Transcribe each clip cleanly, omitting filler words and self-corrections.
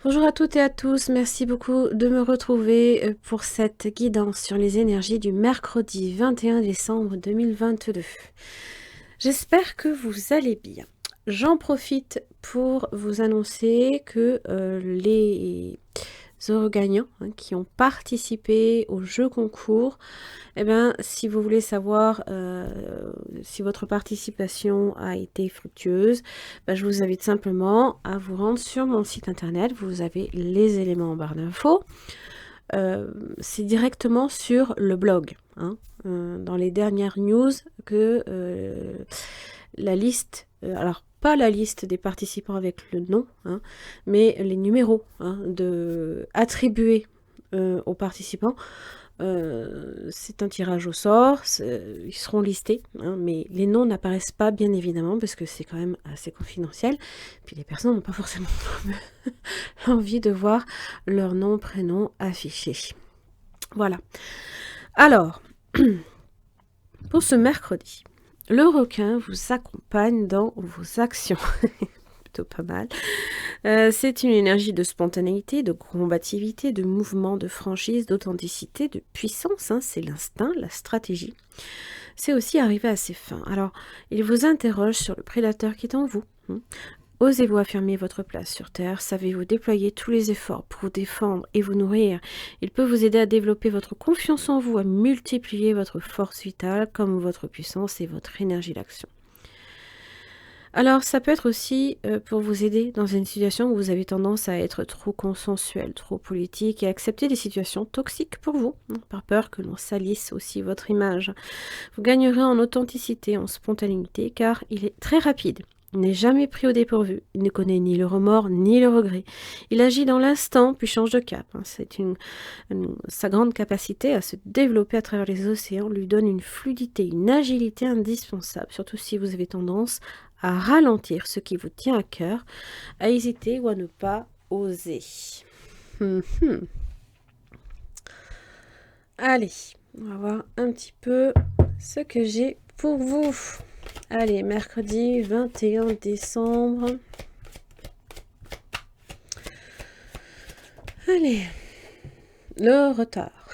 Bonjour à toutes et à tous, merci beaucoup de me retrouver pour cette guidance sur les énergies du mercredi 21 décembre 2022. J'espère que vous allez bien. J'en profite pour vous annoncer que les heureux gagnants qui ont participé au jeu concours, eh bien, si vous voulez savoir si votre participation a été fructueuse, je vous invite simplement à vous rendre sur mon site internet. Vous avez les éléments en barre d'infos. C'est directement sur le blog. Dans les dernières news que la liste, alors pas la liste des participants avec le nom, mais les numéros attribués aux participants. C'est un tirage au sort, ils seront listés, mais les noms n'apparaissent pas bien évidemment parce que c'est quand même assez confidentiel. Puis les personnes n'ont pas forcément envie de voir leur nom, prénom affiché. Voilà. Alors, pour ce mercredi, le requin vous accompagne dans vos actions. Plutôt pas mal. C'est une énergie de spontanéité, de combativité, de mouvement, de franchise, d'authenticité, de puissance. C'est l'instinct, la stratégie. C'est aussi arriver à ses fins. Alors, il vous interroge sur le prédateur qui est en vous. Osez-vous affirmer votre place sur Terre? Savez-vous déployer tous les efforts pour vous défendre et vous nourrir? Il peut vous aider à développer votre confiance en vous, à multiplier votre force vitale, comme votre puissance et votre énergie d'action. Alors, ça peut être aussi pour vous aider dans une situation où vous avez tendance à être trop consensuel, trop politique et à accepter des situations toxiques pour vous, par peur que l'on salisse aussi votre image. Vous gagnerez en authenticité, en spontanéité, car il est très rapide. Il n'est jamais pris au dépourvu, il ne connaît ni le remords ni le regret. Il agit dans l'instant, puis change de cap. C'est sa grande capacité à se développer à travers les océans lui donne une fluidité, une agilité indispensable, surtout si vous avez tendance à ralentir ce qui vous tient à cœur, à hésiter ou à ne pas oser. Allez, on va voir un petit peu ce que j'ai pour vous. Allez, mercredi 21 décembre. Allez, le retard.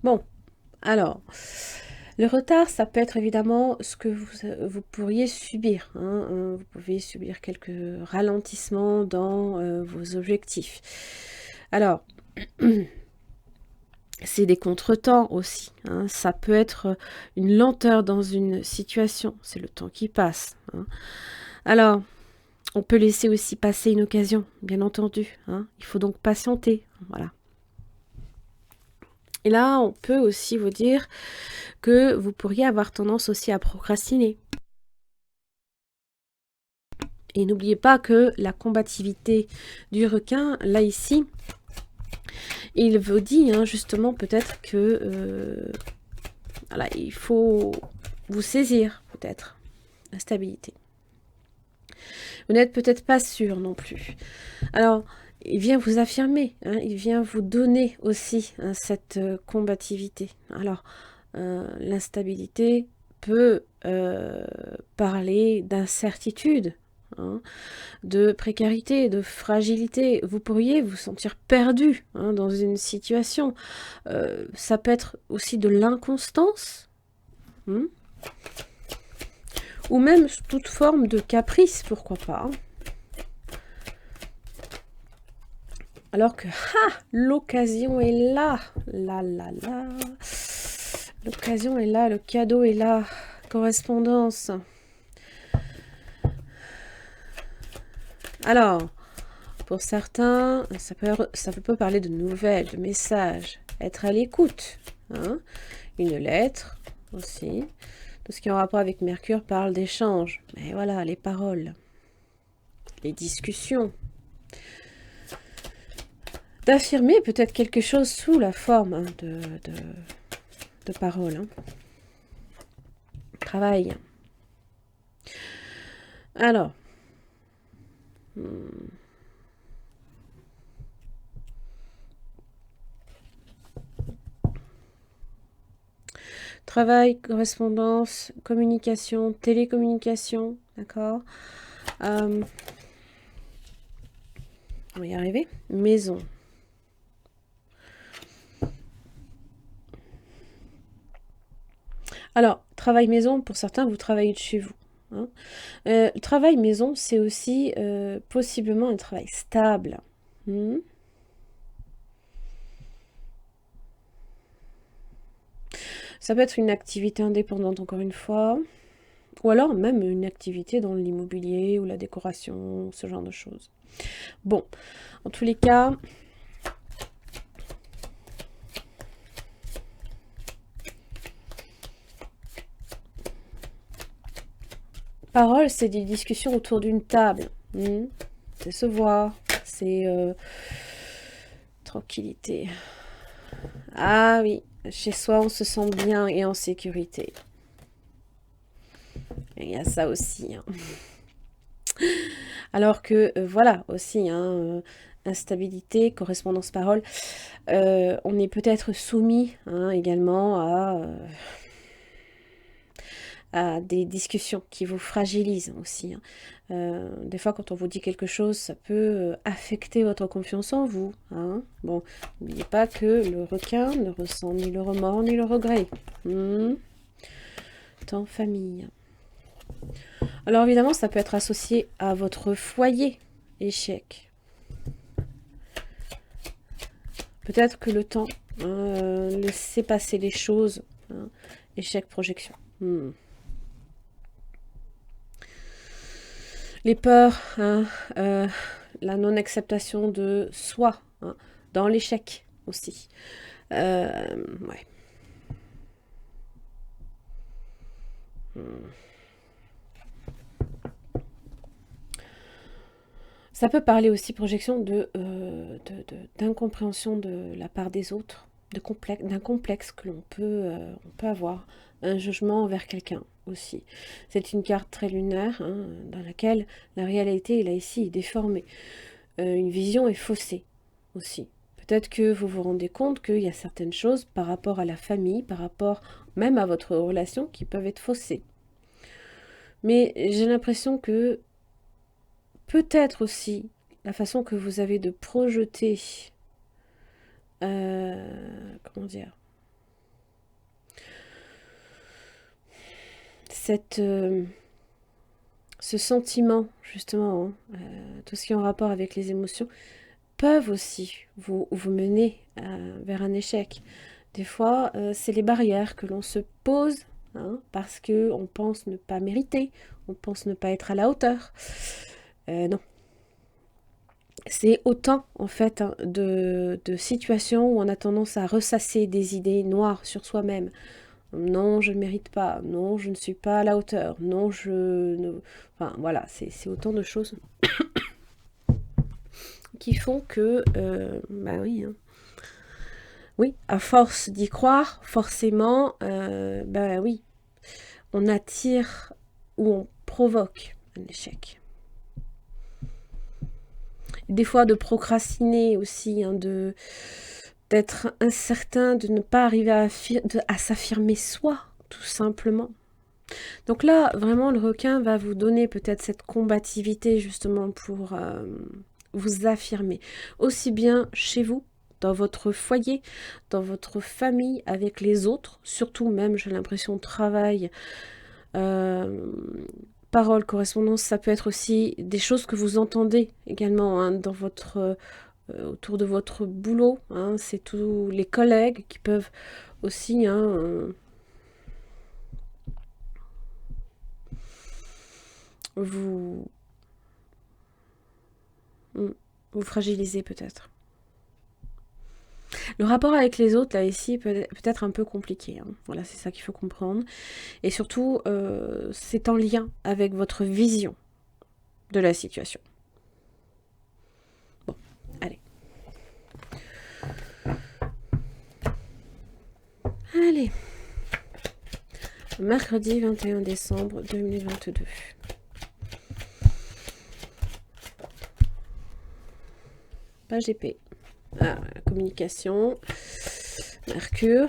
Bon, alors, le retard, ça peut être évidemment ce que vous pourriez subir. Vous pouvez subir quelques ralentissements dans vos objectifs. Alors, c'est des contretemps aussi. Ça peut être une lenteur dans une situation. C'est le temps qui passe. Alors, on peut laisser aussi passer une occasion, bien entendu. Il faut donc patienter. Voilà. Et là, on peut aussi vous dire que vous pourriez avoir tendance aussi à procrastiner. Et n'oubliez pas que la combativité du requin, là ici, il vous dit justement peut-être que voilà, il faut vous saisir peut-être la stabilité. Vous n'êtes peut-être pas sûr non plus. Alors, il vient vous affirmer, il vient vous donner aussi cette combativité. Alors, l'instabilité peut parler d'incertitude, de précarité, de fragilité. Vous pourriez vous sentir perdu dans une situation. Ça peut être aussi de l'inconstance, ou même toute forme de caprice, pourquoi pas. Alors que, l'occasion est là. L'occasion est là, le cadeau est là. Correspondance. Alors, pour certains, ça peut parler de nouvelles, de messages. Être à l'écoute. Une lettre aussi. Tout ce qui est en rapport avec Mercure parle d'échange. Mais voilà, les paroles. Les discussions. D'affirmer peut-être quelque chose sous la forme de paroles. Travail. Alors. Travail, correspondance, communication, télécommunication, d'accord. On va y arriver. Maison. Alors, travail maison, pour certains, vous travaillez de chez vous. Hein. Le travail maison, c'est aussi possiblement un travail stable. Hmm. Ça peut être une activité indépendante, encore une fois, ou alors même une activité dans l'immobilier ou la décoration, ce genre de choses. Bon, en tous les cas, parole, c'est des discussions autour d'une table. C'est se voir, c'est tranquillité. Ah oui, chez soi, on se sent bien et en sécurité. Il y a ça aussi. Hein. Alors que, voilà, aussi, hein, instabilité, correspondance parole, on est peut-être soumis hein, également à des discussions qui vous fragilisent aussi. Hein. Des fois, quand on vous dit quelque chose, ça peut affecter votre confiance en vous. Hein. Bon, n'oubliez pas que le requin ne ressent ni le remords ni le regret. Temps famille. Alors évidemment, ça peut être associé à votre foyer échec. Peut-être que le temps, laisser passer les choses, hein, échec, projection. Les peurs, hein, la non-acceptation de soi, hein, dans l'échec aussi. Ouais. Ça peut parler aussi, projection, d'incompréhension de la part des autres, d'un complexe que on peut avoir, un jugement envers quelqu'un aussi. C'est une carte très lunaire, hein, dans laquelle la réalité, là ici, est déformée. Une vision est faussée aussi. Peut-être que vous vous rendez compte qu'il y a certaines choses par rapport à la famille, par rapport même à votre relation, qui peuvent être faussées. Mais j'ai l'impression que peut-être aussi la façon que vous avez de projeter, comment dire, ce sentiment, justement, hein, tout ce qui est en rapport avec les émotions, peuvent aussi vous mener vers un échec. Des fois, c'est les barrières que l'on se pose, hein, parce qu'on pense ne pas mériter, on pense ne pas être à la hauteur. Non. C'est autant, en fait, hein, de situations où on a tendance à ressasser des idées noires sur soi-même. Non, je ne mérite pas. Non, je ne suis pas à la hauteur. Non, je... Ne... Enfin, voilà, c'est autant de choses qui font que... bah oui, hein. Oui, à force d'y croire, forcément, bah oui, on attire ou on provoque un échec. Des fois de procrastiner aussi, hein, d'être incertain, de ne pas arriver à s'affirmer soi, tout simplement. Donc là, vraiment, le requin va vous donner peut-être cette combativité justement pour vous affirmer, aussi bien chez vous, dans votre foyer, dans votre famille, avec les autres, surtout même, j'ai l'impression, travail, parole, correspondance, ça peut être aussi des choses que vous entendez également hein, dans votre, autour de votre boulot. Hein, c'est tous les collègues qui peuvent aussi hein, vous fragiliser peut-être. Le rapport avec les autres, là, ici, peut être un peu compliqué. Hein. Voilà, c'est ça qu'il faut comprendre. Et surtout, c'est en lien avec votre vision de la situation. Bon, allez. Allez. Mercredi 21 décembre 2022. Page épée. Ah, la communication. Mercure.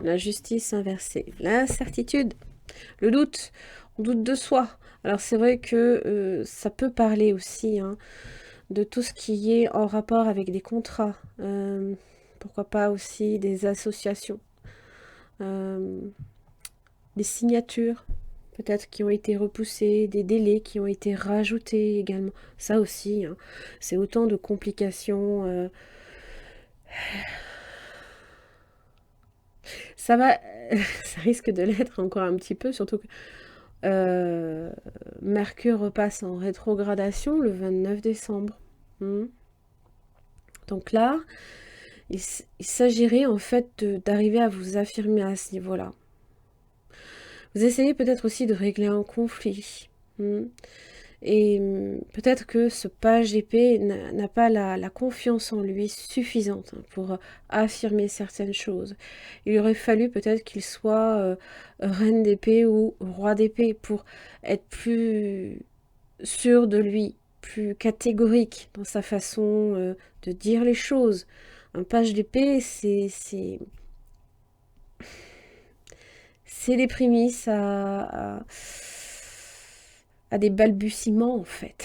La justice inversée. L'incertitude. Le doute. On doute de soi. Alors c'est vrai que ça peut parler aussi hein, de tout ce qui est en rapport avec des contrats. Pourquoi pas aussi des associations, euh, des signatures peut-être qui ont été repoussées, des délais qui ont été rajoutés également. Ça aussi, hein, c'est autant de complications. Ça va, ça risque de l'être encore un petit peu, surtout que Mercure repasse en rétrogradation le 29 décembre. Donc là, il s'agirait en fait d'arriver à vous affirmer à ce niveau-là. Vous essayez peut-être aussi de régler un conflit. Et peut-être que ce page d'épée n'a pas la confiance en lui suffisante pour affirmer certaines choses. Il aurait fallu peut-être qu'il soit reine d'épée ou roi d'épée pour être plus sûr de lui, plus catégorique dans sa façon de dire les choses. Un page d'épée, c'est les prémices à des balbutiements en fait.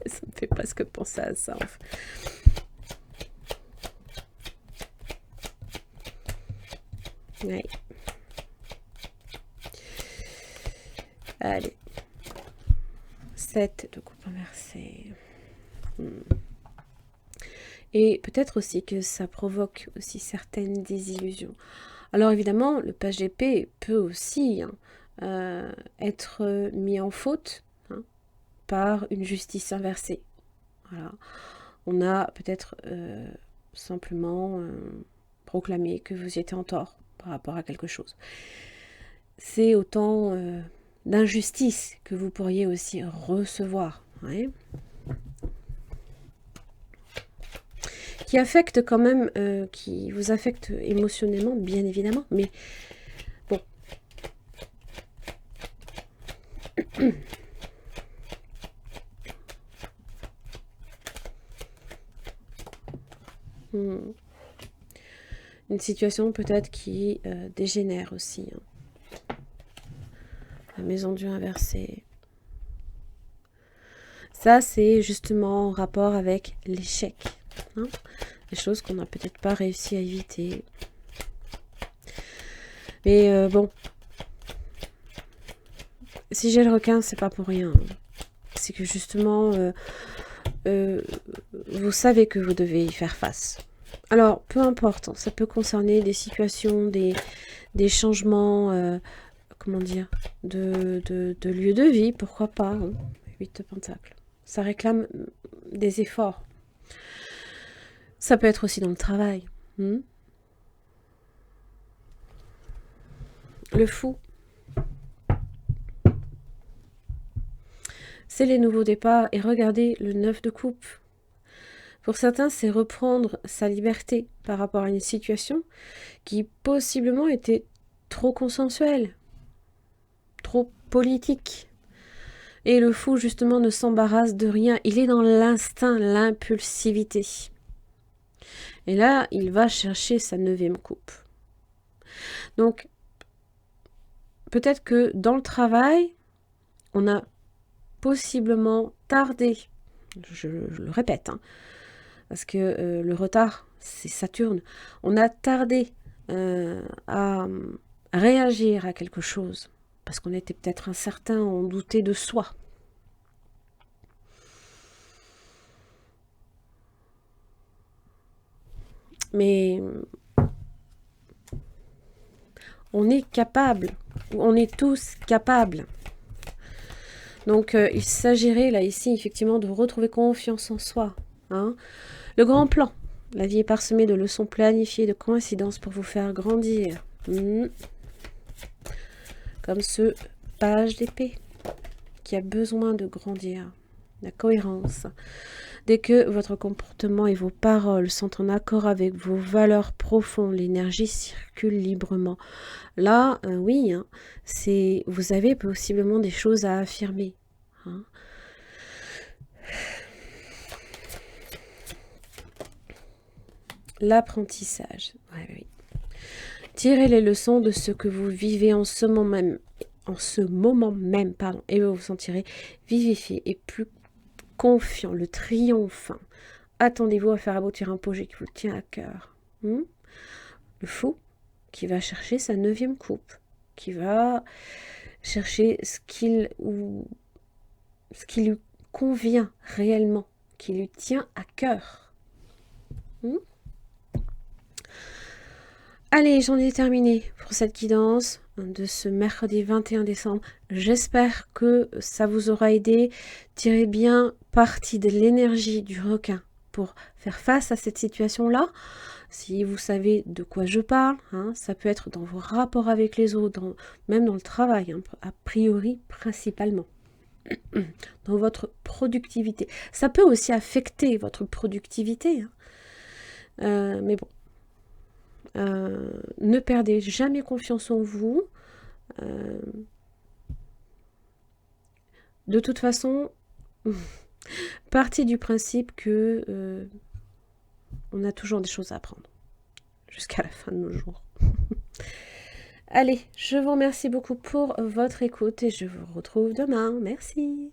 Ça me fait presque penser à ça en fait. Ouais. Allez. 7 de coupe inversée. Et peut-être aussi que ça provoque aussi certaines désillusions. Alors évidemment, le page d'épée peut aussi être mis en faute par une justice inversée. Voilà. On a peut-être simplement proclamé que vous étiez en tort par rapport à quelque chose. C'est autant d'injustice que vous pourriez aussi recevoir. Ouais. Qui affecte quand même, qui vous affecte émotionnellement, bien évidemment, mais bon. Une situation peut-être qui dégénère aussi. Hein. La maison Dieu inversée. Ça, c'est justement en rapport avec l'échec. Hein, des choses qu'on n'a peut-être pas réussi à éviter. Mais bon, si j'ai le requin, c'est pas pour rien. C'est que justement, vous savez que vous devez y faire face. Alors, peu importe, ça peut concerner des situations, des changements, comment dire, de lieu de vie, pourquoi pas. Hein, 8 de Pentacles. Ça réclame des efforts. Ça peut être aussi dans le travail. Le fou. C'est les nouveaux départs. Et regardez le 9 de coupe. Pour certains, c'est reprendre sa liberté par rapport à une situation qui possiblement était trop consensuelle, trop politique. Et le fou, justement, ne s'embarrasse de rien. Il est dans l'instinct, l'impulsivité. Et là, il va chercher sa 9e coupe. Donc, peut-être que dans le travail, on a possiblement tardé, je le répète, hein, parce que le retard, c'est Saturne, on a tardé à réagir à quelque chose, parce qu'on était peut-être incertain, on doutait de soi. Mais on est capable, on est tous capables. Donc il s'agirait là ici effectivement de retrouver confiance en soi. Hein. Le grand plan. La vie est parsemée de leçons planifiées, de coïncidences pour vous faire grandir. Comme ce page d'épée qui a besoin de grandir. La cohérence. Dès que votre comportement et vos paroles sont en accord avec vos valeurs profondes, l'énergie circule librement. Là, oui, hein, vous avez possiblement des choses à affirmer. Hein. L'apprentissage. Ouais, oui. Tirez les leçons de ce que vous vivez en ce en ce moment même, pardon, et vous vous sentirez vivifié et plus confiant, le triomphe. Attendez-vous à faire aboutir un projet qui vous tient à cœur. Le fou qui va chercher sa 9e coupe, qui va chercher ce qui lui convient réellement, qui lui tient à cœur. Allez, j'en ai terminé pour cette guidance de ce mercredi 21 décembre. J'espère que ça vous aura aidé. Tirez bien parti de l'énergie du requin pour faire face à cette situation-là. Si vous savez de quoi je parle, ça peut être dans vos rapports avec les autres, même dans le travail, a priori principalement. Dans votre productivité. Ça peut aussi affecter votre productivité. Mais bon. Ne perdez jamais confiance en vous. De toute façon, partez du principe que on a toujours des choses à apprendre jusqu'à la fin de nos jours. Allez, je vous remercie beaucoup pour votre écoute et je vous retrouve demain. Merci.